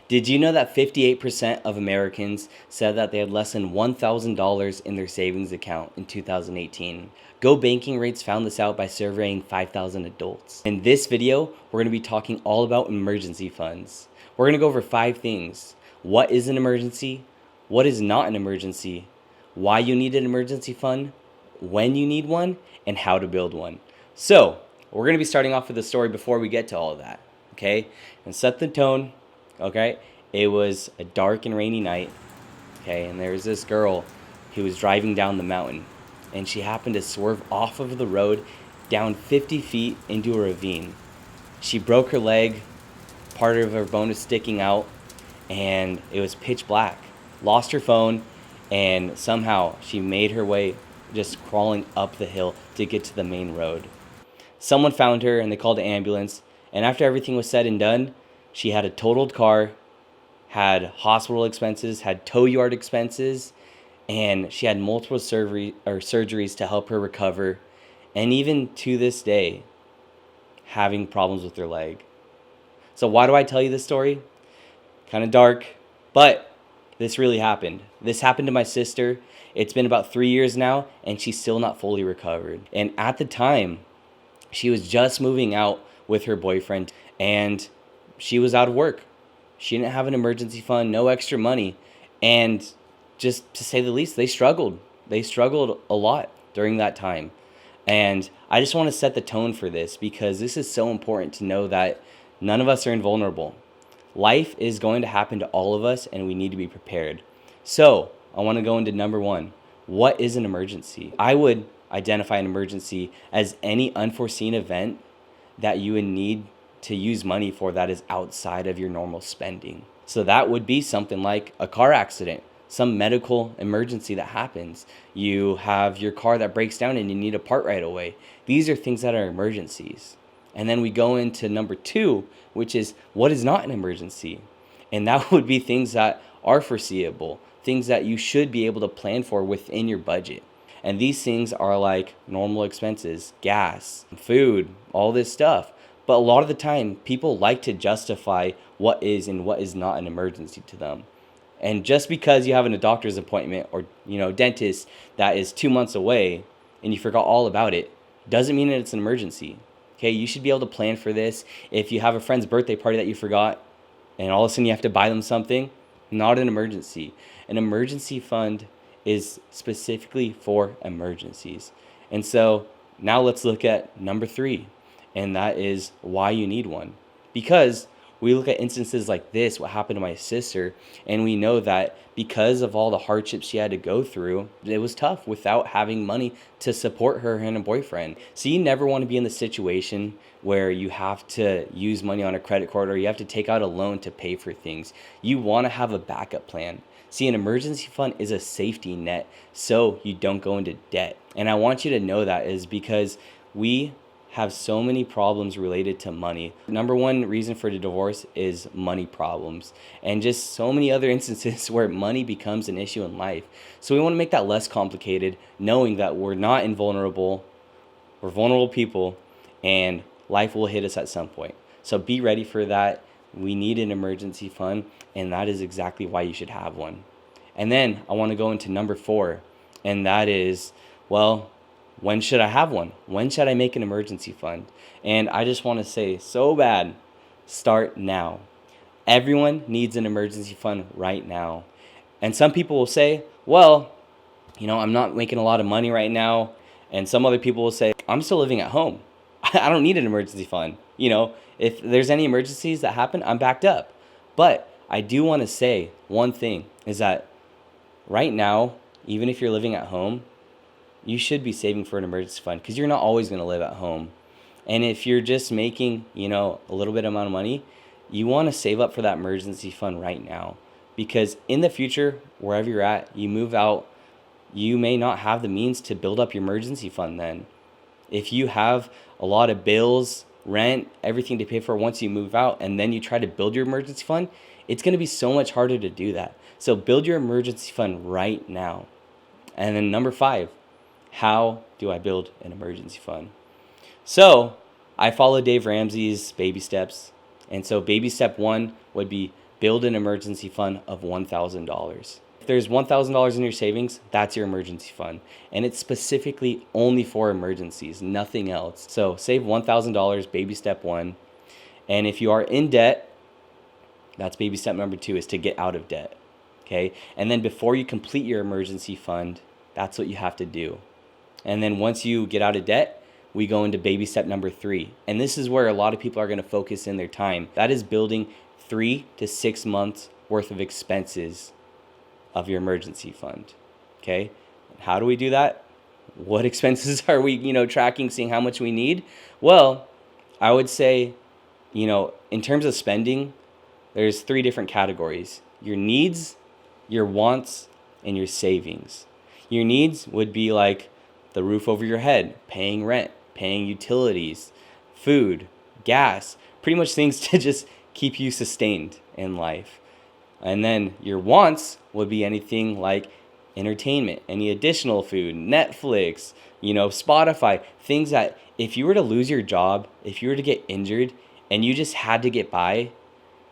Did you know that 58% of Americans said that they had less than $1,000 in their savings account in 2018? Go Banking Rates found this out by surveying 5,000 adults. In this video, we're going to be talking all about emergency funds. We're going to go over 5 things. What is an emergency? What is not an emergency? Why you need an emergency fund? When you need one? And how to build one. So, we're going to be starting off with a story before we get to all of that, okay? And set the tone. Okay, it was a dark and rainy night. Okay, and there was this girl who was driving down the mountain, and she happened to swerve off of the road down 50 feet into a ravine. She broke her leg, part of her bone was sticking out, and it was pitch black. Lost her phone, and somehow she made her way just crawling up the hill to get to the main road. Someone found her, and they called the ambulance, and after everything was said and done, she had a totaled car, had hospital expenses, had tow yard expenses, and she had multiple surgeries to help her recover, and even to this day, having problems with her leg. So why do I tell you this story? Kind of dark, but this really happened. This happened to my sister. It's been about 3 years now, and she's still not fully recovered. And at the time, she was just moving out with her boyfriend, and she was out of work. She didn't have an emergency fund, no extra money. And just to say the least, they struggled. They struggled a lot during that time. And I just want to set the tone for this because this is so important to know that none of us are invulnerable. Life is going to happen to all of us, and we need to be prepared. So I want to go into number 1. What is an emergency? I would identify an emergency as any unforeseen event that you would need to use money for that is outside of your normal spending. So that would be something like a car accident, some medical emergency that happens. You have your car that breaks down and you need a part right away. These are things that are emergencies. And then we go into number 2, which is what is not an emergency. And that would be things that are foreseeable, things that you should be able to plan for within your budget. And these things are like normal expenses, gas, food, all this stuff. But a lot of the time, people like to justify what is and what is not an emergency to them. And just because you have a doctor's appointment or, dentist that is 2 months away and you forgot all about it, doesn't mean that it's an emergency. Okay, you should be able to plan for this. If you have a friend's birthday party that you forgot and all of a sudden you have to buy them something, not an emergency. An emergency fund is specifically for emergencies. And so now let's look at number 3. And that is why you need one. Because we look at instances like this, what happened to my sister, and we know that because of all the hardships she had to go through, it was tough without having money to support her and a boyfriend. So you never want to be in the situation where you have to use money on a credit card or you have to take out a loan to pay for things. You want to have a backup plan. See, an emergency fund is a safety net so you don't go into debt. And I want you to know that is because we have so many problems related to money. Number 1 reason for the divorce is money problems, and just so many other instances where money becomes an issue in life. So we want to make that less complicated, knowing that we're not invulnerable, we're vulnerable people, and life will hit us at some point. So be ready for that. We need an emergency fund, and that is exactly why you should have one. And then I want to go into number 4, and that is, when should I have one? When should I make an emergency fund? And I just want to say so bad, start now. Everyone needs an emergency fund right now. And some people will say, I'm not making a lot of money right now. And some other people will say, I'm still living at home. I don't need an emergency fund. If there's any emergencies that happen, I'm backed up. But I do want to say one thing is that right now, even if you're living at home, you should be saving for an emergency fund because you're not always going to live at home. And if you're just making, a little bit amount of money, you want to save up for that emergency fund right now. Because in the future, wherever you're at, you move out, you may not have the means to build up your emergency fund then. If you have a lot of bills, rent, everything to pay for once you move out, and then you try to build your emergency fund, it's going to be so much harder to do that. So build your emergency fund right now. And then number 5, how do I build an emergency fund? So I follow Dave Ramsey's baby steps. And so baby step 1 would be build an emergency fund of $1,000. If there's $1,000 in your savings, that's your emergency fund. And it's specifically only for emergencies, nothing else. So save $1,000, baby step 1. And if you are in debt, that's baby step number 2, is to get out of debt. Okay? And then before you complete your emergency fund, that's what you have to do. And then once you get out of debt, we go into baby step number 3. And this is where a lot of people are going to focus in their time. That is building 3 to 6 months worth of expenses of your emergency fund. Okay? How do we do that? What expenses are we, tracking, seeing how much we need? Well, I would say, in terms of spending, there's 3 different categories: your needs, your wants, and your savings. Your needs would be like the roof over your head, paying rent, paying utilities, food, gas, pretty much things to just keep you sustained in life. And then your wants would be anything like entertainment, any additional food, Netflix, Spotify, things that if you were to lose your job, if you were to get injured and you just had to get by,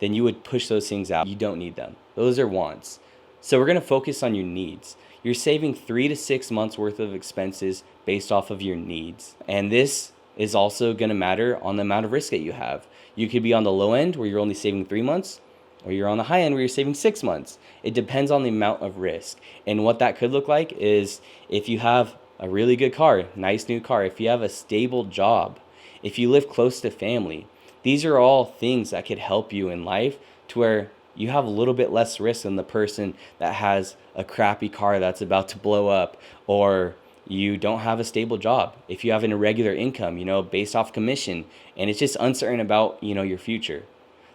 then you would push those things out. You don't need them. Those are wants. So we're going to focus on your needs. You're saving 3 to 6 months worth of expenses based off of your needs. And this is also going to matter on the amount of risk that you have. You could be on the low end where you're only saving 3 months, or you're on the high end where you're saving 6 months. It depends on the amount of risk. And what that could look like is if you have a really good car, nice new car, if you have a stable job, if you live close to family, these are all things that could help you in life to where you have a little bit less risk than the person that has a crappy car that's about to blow up, or you don't have a stable job. If you have an irregular income, based off commission, and it's just uncertain about, your future,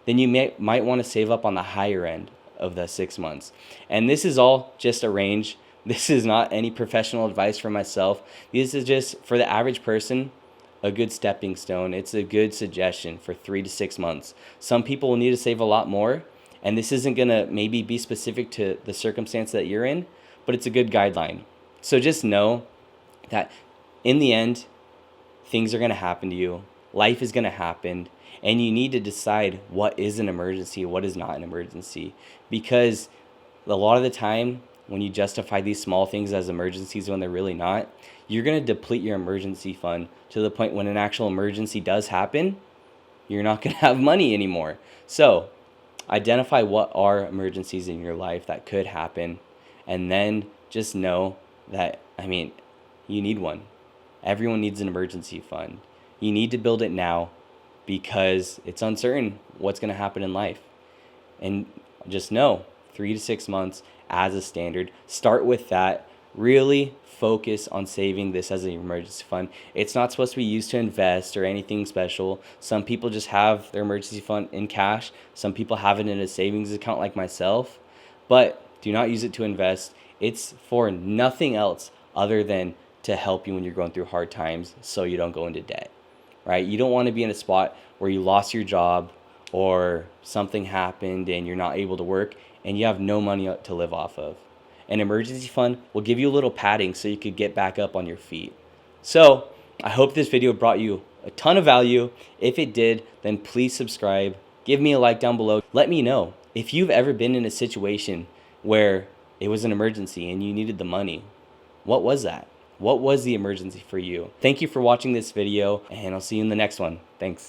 then you might want to save up on the higher end of the 6 months. And this is all just a range. This is not any professional advice for myself. This is just for the average person, a good stepping stone. It's a good suggestion for 3 to 6 months. Some people will need to save a lot more, and this isn't going to maybe be specific to the circumstance that you're in, but it's a good guideline. So just know that in the end, things are going to happen to you. Life is going to happen, and you need to decide what is an emergency, what is not an emergency. Because a lot of the time, when you justify these small things as emergencies when they're really not, you're going to deplete your emergency fund to the point when an actual emergency does happen, you're not going to have money anymore. So identify what are emergencies in your life that could happen, and then just know that, you need one. Everyone needs an emergency fund. You need to build it now because it's uncertain what's going to happen in life. And just know 3 to 6 months as a standard. Start with that. Really focus on saving this as an emergency fund. It's not supposed to be used to invest or anything special. Some people just have their emergency fund in cash. Some people have it in a savings account like myself. But do not use it to invest. It's for nothing else other than to help you when you're going through hard times so you don't go into debt, right? You don't want to be in a spot where you lost your job or something happened and you're not able to work and you have no money to live off of. An emergency fund will give you a little padding so you could get back up on your feet. So I hope this video brought you a ton of value. If it did, then please subscribe. Give me a like down below. Let me know if you've ever been in a situation where it was an emergency and you needed the money. What was that? What was the emergency for you? Thank you for watching this video, and I'll see you in the next one. Thanks.